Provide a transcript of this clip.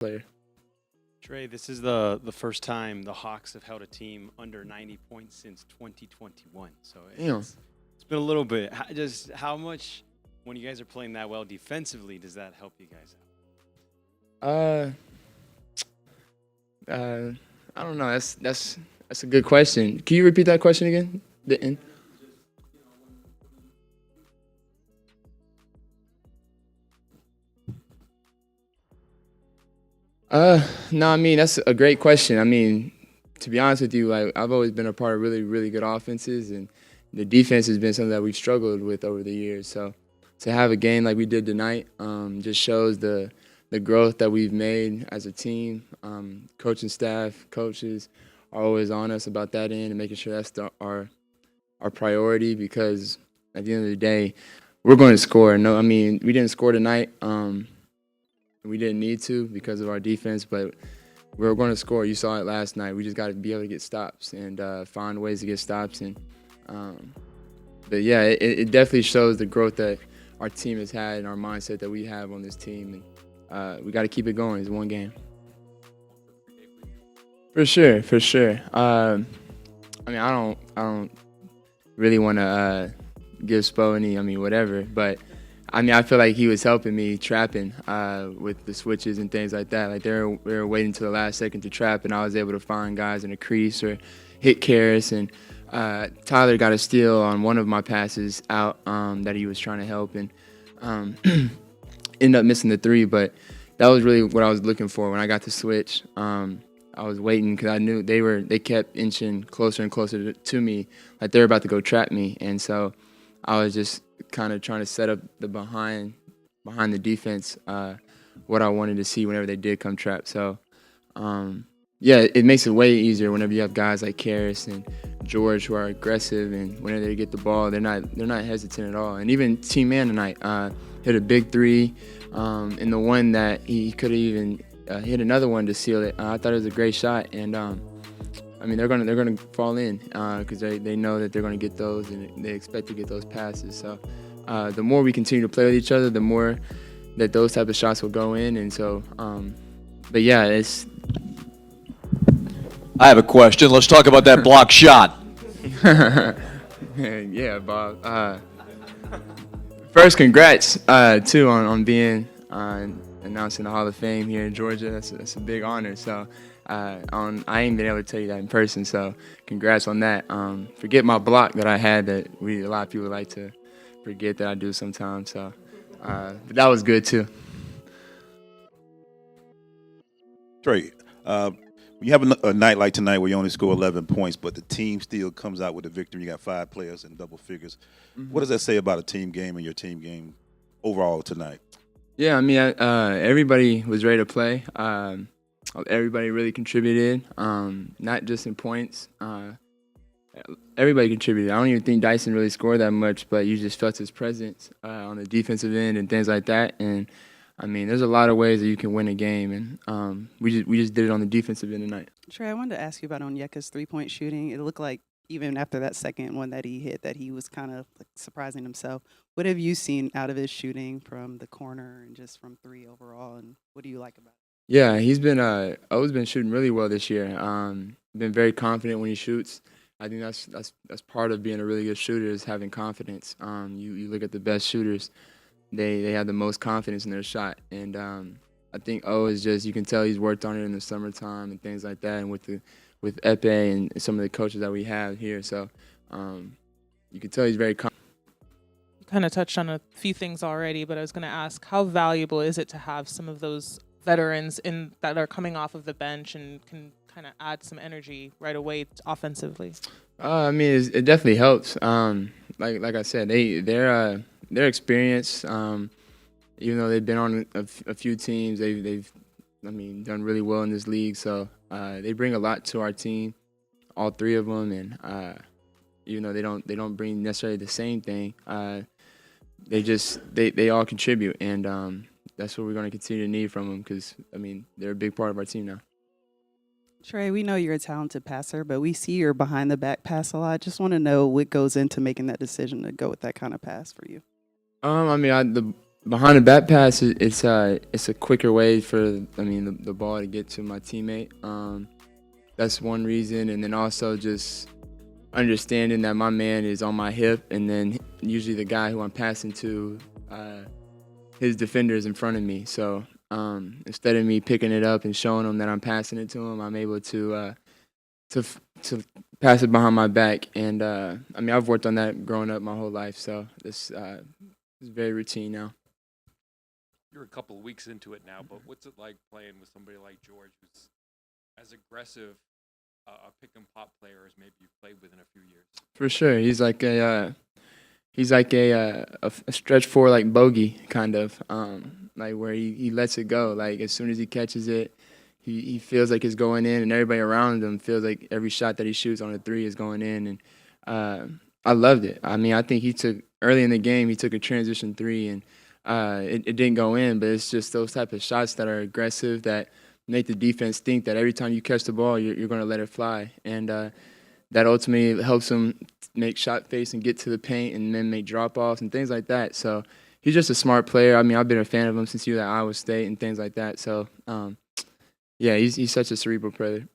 player. Trae, this is the first time the Hawks have held a team under 90 points since 2021. So Damn. it's been a little bit. Just how much, when you guys are playing that well defensively, does that help you guys Uh, I don't know. That's a good question. Can you repeat that question again? The end. No, I mean that's a great question. I mean, to be honest with you, like I've always been a part of really, really good offenses, and the defense has been something that we've struggled with over the years. So to have a game like we did tonight, just shows the growth that we've made as a team. Coaching staff, coaches are always on us about that end and making sure that's our priority because at the end of the day, we're going to score. No, I mean we didn't score tonight. We didn't need to because of our defense, but we're going to score. You saw it last night. We just got to be able to get stops and find ways to get stops. Um, but yeah, it definitely shows the growth that our team has had and our mindset that we have on this team. And we got to keep it going. It's one game. For sure, for sure. I mean, I don't really want to give Spo any, whatever, but I mean, I feel like he was helping me trapping with the switches and things like that. Like they were waiting till the last second to trap, and I was able to find guys in the crease or hit Karras. And Tyler got a steal on one of my passes out that he was trying to help, and ended up missing the three. But that was really what I was looking for when I got to switch. I was waiting because I knew they kept inching closer and closer to me, like they were about to go trap me, and so I was just kind of trying to set up the behind the defense, what I wanted to see whenever they did come trap. So, yeah, it makes it way easier whenever you have guys like Karras and George who are aggressive, and whenever they get the ball, they're not hesitant at all. And even T-Man tonight hit a big three, and the one that he could have even hit another one to seal it. I thought it was a great shot, and I mean, they're gonna fall in because they know that they're gonna get those and they expect to get those passes. So the more we continue to play with each other, the more that those type of shots will go in. And so, but yeah, it's. I have a question. Let's talk about that block shot. Yeah, Bob. First, congrats too on being announced in the Hall of Fame here in Georgia. That's a big honor. So. I ain't been able to tell you that in person, so congrats on that. Forget my block that I had that a lot of people like to forget that I do sometimes. So, but that was good too. Trey, you have a night like tonight where you only score 11 points, but the team still comes out with a victory. You got 5 players in double figures. Mm-hmm. What does that say about a team game and your team game overall tonight? Yeah, I mean, everybody was ready to play. Everybody really contributed, not just in points. Everybody contributed. I don't even think Dyson really scored that much, but you just felt his presence on the defensive end and things like that. And I mean, there's a lot of ways that you can win a game, and we just did it on the defensive end tonight. Trey, I wanted to ask you about Onyeka's three-point shooting. It looked like even after that second one that he hit, that he was kind of like surprising himself. What have you seen out of his shooting from the corner and just from three overall, and what do you like about it? Yeah, he's been always been shooting really well this year. Been very confident when he shoots. I think that's part of being a really good shooter is having confidence. You look at the best shooters, they have the most confidence in their shot, and I think O is just you can tell he's worked on it in the summertime and things like that, and with Epe and some of the coaches that we have here. So you can tell he's very confident. Kind of touched on a few things already, but I was going to ask, how valuable is it to have some of those veterans that are coming off of the bench and can kind of add some energy right away offensively? I mean, it definitely helps. Like I said, their experience, even though they've been on a few teams, they've done really well in this league. So they bring a lot to our team, all three of them, and even though they don't bring necessarily the same thing, they all contribute, and that's what we're going to continue to need from them because, they're a big part of our team now. Trey, we know you're a talented passer, but we see your behind-the-back pass a lot. Just want to know what goes into making that decision to go with that kind of pass for you. Behind the back pass, it's a quicker way for the ball to get to my teammate. That's one reason, and then also just understanding that my man is on my hip, and then usually the guy who I'm passing to, his defender is in front of me. So instead of me picking it up and showing him that I'm passing it to him, I'm able to pass it behind my back. And I've worked on that growing up my whole life, so this is very routine now. You're a couple of weeks into it now, but what's it like playing with somebody like George, who's as aggressive a pick and pop player as maybe you've played with in a few years? For sure, he's like a stretch four like bogey kind of, like where he lets it go. Like as soon as he catches it, he feels like it's going in, and everybody around him feels like every shot that he shoots on a three is going in. And I loved it. I mean, I think he took early in the game he took a transition three, and it didn't go in. But it's just those type of shots that are aggressive that make the defense think that every time you catch the ball, you're going to let it fly. And that ultimately helps him make shot face and get to the paint and then make drop-offs and things like that. So he's just a smart player. I mean, I've been a fan of him since he was at Iowa State and things like that. So, yeah, he's such a cerebral player.